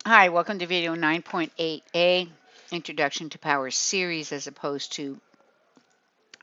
Hi, welcome to video 9.8a, Introduction to Power Series as opposed to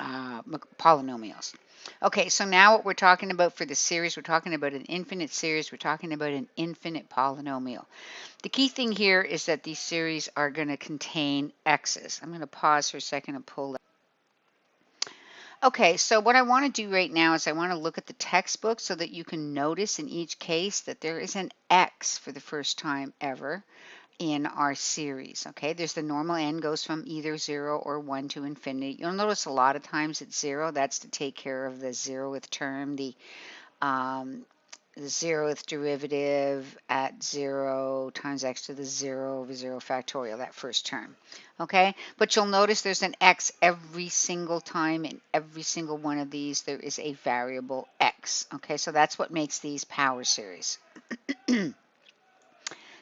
polynomials. Okay, so now what we're talking about for the series, we're talking about an infinite series, we're talking about an infinite polynomial. The key thing here is that these series are going to contain x's. I'm going to pause for a second and pull that. Okay, so what I want to do right now is I want to look at the textbook so that you can notice in each case that there is an x for the first time ever in our series. Okay, there's the normal n goes from either 0 or 1 to infinity. You'll notice a lot of times it's 0. That's to take care of the 0th term, um, the 0th derivative at 0 times x to the 0 over 0 factorial, that first term. Okay, but you'll notice there's an x every single time in every single one of these. There is a variable x. Okay, so that's what makes these power series.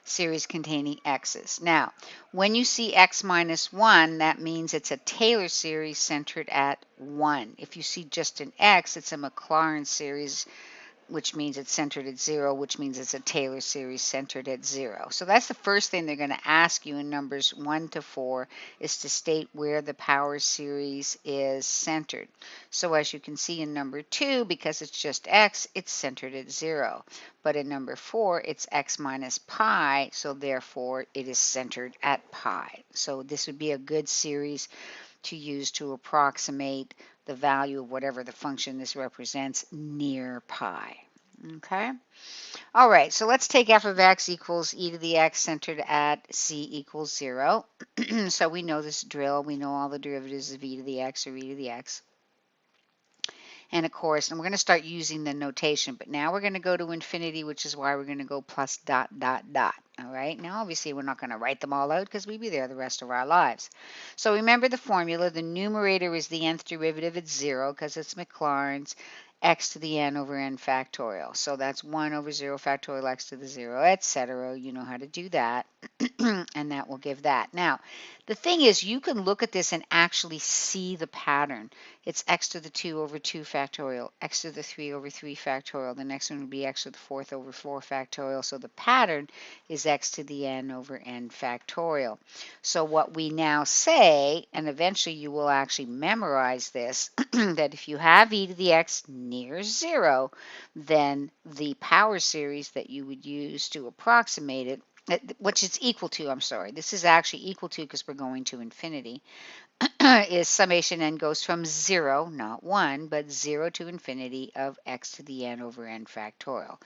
Series containing x's. Now, when you see x minus 1, that means it's a Taylor series centered at 1. If you see just an x, it's a Maclaurin series, which means it's centered at 0, which means it's a Taylor series centered at 0. So that's the first thing they're going to ask you in numbers 1 to 4 is to state where the power series is centered. So as you can see in number 2, because it's just x, it's centered at 0. But in number 4, it's x minus pi, so therefore it is centered at pi. So this would be a good series to use to approximate the value of whatever the function this represents near pi. Okay. All right, so let's take f of x equals e to the x centered at c equals 0. So we know this drill. We know all the derivatives of e to the x or e to the x. And of course, and we're going to start using the notation, but now we're going to go to infinity, which is why we're going to go plus dot, dot, dot. All right, now obviously we're not going to write them all out because we'd be there the rest of our lives. So remember the formula. The numerator is the nth derivative at 0 because it's Maclaurin's x to the n over n factorial. So that's 1 over 0 factorial x to the 0, etc. You know how to do that. And that will give that. Now, the thing is, you can look at this and actually see the pattern. It's x to the 2 over 2 factorial, x to the 3 over 3 factorial. The next one would be x to the 4th over 4 factorial. So the pattern is x to the n over n factorial. So what we now say, and eventually you will actually memorize this, that if you have e to the x near 0, then the power series that you would use to approximate it, which it's equal to, I'm sorry, this is actually equal to because we're going to infinity, is summation n goes from 0, not 1, but 0 to infinity of x to the n over n factorial.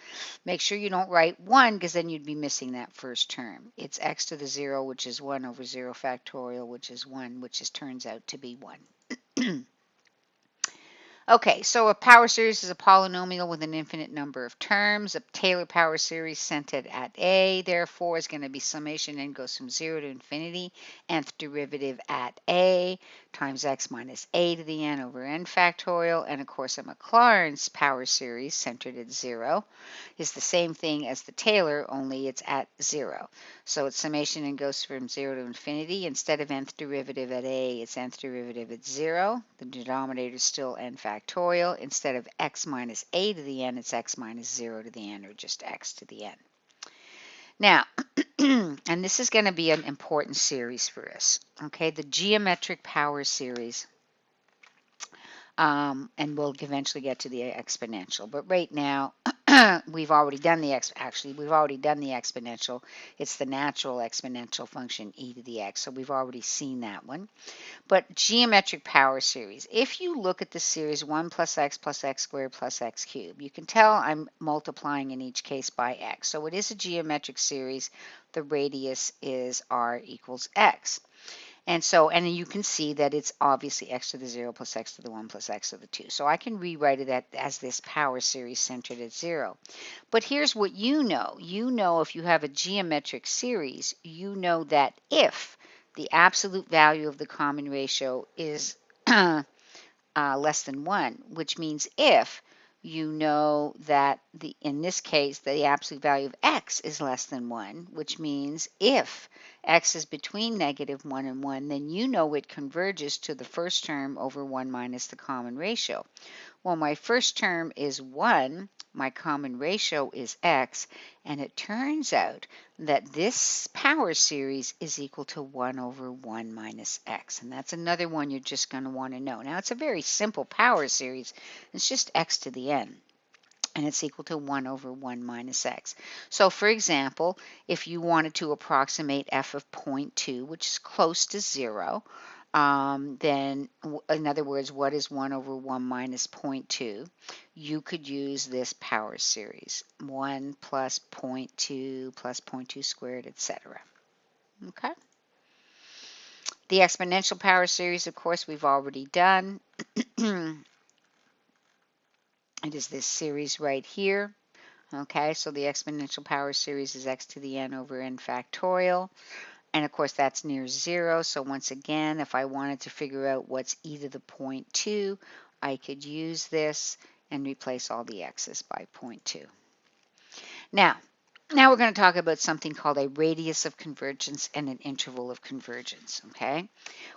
Make sure you don't write 1 because then you'd be missing that first term. It's x to the 0, which is 1 over 0 factorial, which is 1, which turns out to be 1. Okay, so a power series is a polynomial with an infinite number of terms. A Taylor power series centered at a, therefore, is going to be summation n goes from 0 to infinity, nth derivative at a times x minus a to the n over n factorial. And of course, a Maclaurin's power series centered at 0 is the same thing as the Taylor, only it's at 0. So it's summation n goes from 0 to infinity. Instead of nth derivative at a, it's nth derivative at 0. The denominator is still n factorial. Instead of x minus a to the n, it's x minus 0 to the n, or just x to the n. Now, and this is going to be an important series for us, okay, the geometric power series. And we'll eventually get to the exponential. But right now, we've already done the exponential. It's the natural exponential function e to the x. So we've already seen that one. But geometric power series. If you look at the series 1 plus x squared plus x cubed, you can tell I'm multiplying in each case by x. So it is a geometric series. The radius is r equals x. And you can see that it's obviously x to the 0 plus x to the 1 plus x to the 2. So I can rewrite it as this power series centered at 0. But here's what you know. You know if you have a geometric series, you know that if the absolute value of the common ratio is less than 1, which means if you know that in this case, the absolute value of x is less than 1, which means if x is between -1 and 1, then you know it converges to the first term over 1 minus the common ratio, Well, my first term is 1, my common ratio is x, and it turns out that this power series is equal to 1 over 1 minus x. And that's another one you're just going to want to know. Now, it's a very simple power series. It's just x to the n. And it's equal to 1 over 1 minus x. So, for example, if you wanted to approximate f of 0.2, which is close to 0, then, in other words, what is 1 over 1 minus 0.2? You could use this power series, 1 plus 0.2 plus 0.2 squared, etc. Okay? The exponential power series, of course, we've already done. It is this series right here. Okay, so the exponential power series is x to the n over n factorial. And of course, that's near 0. So once again, if I wanted to figure out what's e to the 0.2, I could use this and replace all the x's by 0.2. Now we're going to talk about something called a radius of convergence and an interval of convergence. Okay.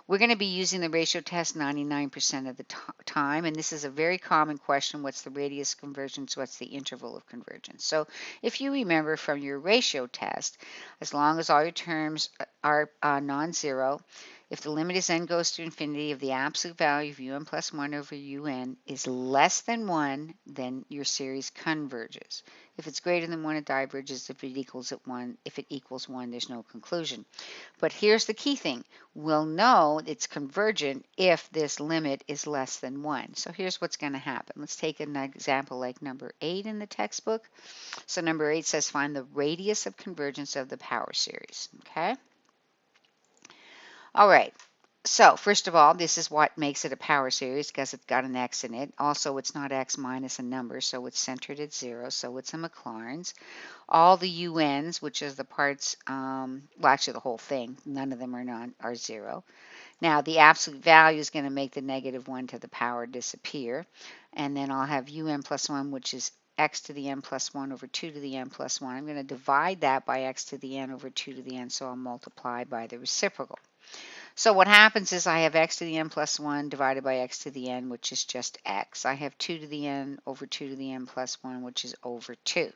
We're going to be using the ratio test 99% of the time, and this is a very common question. What's the radius of convergence? What's the interval of convergence? So if you remember from your ratio test, as long as all your terms are non-zero, if the limit as n goes to infinity of the absolute value of un plus 1 over un is less than 1, then your series converges. If it's greater than 1, it diverges. If it equals 1, there's no conclusion. But here's the key thing. We'll know it's convergent if this limit is less than 1. So here's what's going to happen. Let's take an example like number 8 in the textbook. So number 8 says find the radius of convergence of the power series. Okay? All right. So first of all, this is what makes it a power series because it's got an x in it. Also, it's not x minus a number, so it's centered at 0, so it's a Maclaurin's. All the UNs, which is the parts, well, actually the whole thing, none of them are 0. Now, the absolute value is going to make the negative 1 to the power disappear. And then I'll have un plus 1, which is x to the n plus 1 over 2 to the n plus 1. I'm going to divide that by x to the n over 2 to the n, so I'll multiply by the reciprocal. So what happens is I have x to the n plus 1 divided by x to the n, which is just x. I have 2 to the n over 2 to the n plus 1, which is over 2.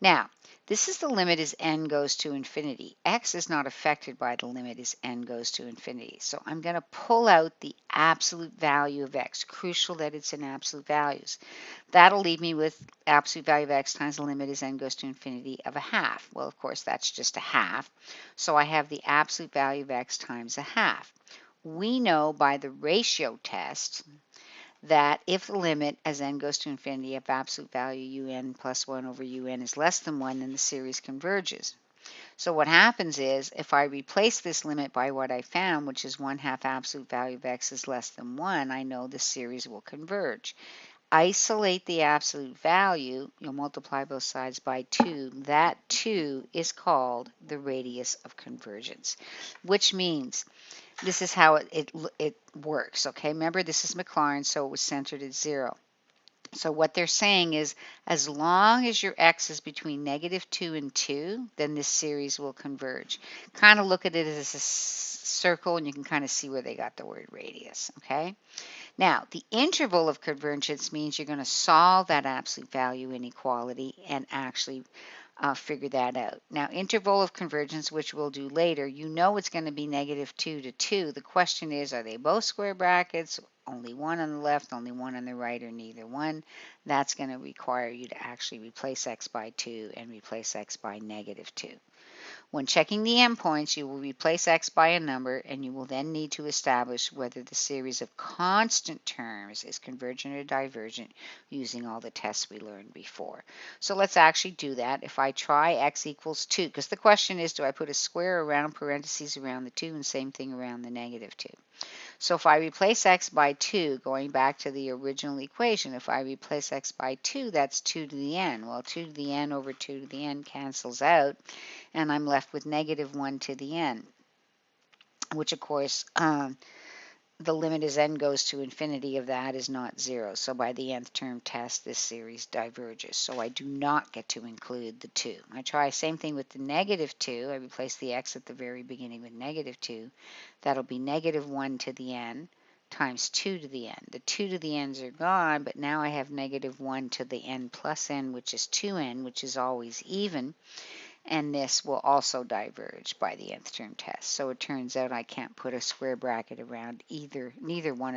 Now, this is the limit as n goes to infinity. X is not affected by the limit as n goes to infinity. So I'm going to pull out the absolute value of x. Crucial that it's in absolute values. That'll leave me with absolute value of x times the limit as n goes to infinity of a half. Well, of course, that's just a half. So I have the absolute value of x times a half. We know by the ratio test that if the limit as n goes to infinity of absolute value un plus 1 over un is less than 1, then the series converges. So what happens is if I replace this limit by what I found, which is 1/2 absolute value of x is less than 1, I know the series will converge. Isolate the absolute value, you'll multiply both sides by 2. That 2 is called the radius of convergence, which means this is how it works, okay? Remember, this is Maclaurin, so it was centered at 0. So what they're saying is as long as your x is between -2 and 2, then this series will converge. Kind of look at it as a circle, and you can kind of see where they got the word radius, okay? Now, the interval of convergence means you're going to solve that absolute value inequality and actually figure that out. Now, interval of convergence, which we'll do later, you know it's going to be -2 to 2. The question is, are they both square brackets? Only one on the left, only one on the right, or neither one? That's going to require you to actually replace x by 2 and replace x by -2. When checking the endpoints, you will replace x by a number, and you will then need to establish whether the series of constant terms is convergent or divergent using all the tests we learned before. So let's actually do that. If I try x equals 2, because the question is, do I put a square around parentheses around the 2 and same thing around the -2? So if I replace x by 2, going back to the original equation, if I replace x by 2, that's 2 to the n. Well, 2 to the n over 2 to the n cancels out, and I'm left with -1 to the n, which of course the limit as n goes to infinity of that is not 0. So by the nth term test, this series diverges. So I do not get to include the 2. I try same thing with the -2. I replace the x at the very beginning with -2. That'll be -1 to the n times 2 to the n. The 2 to the n's are gone, but now I have negative 1 to the n plus n, which is 2n, which is always even. And this will also diverge by the nth term test. So it turns out I can't put a square bracket around neither one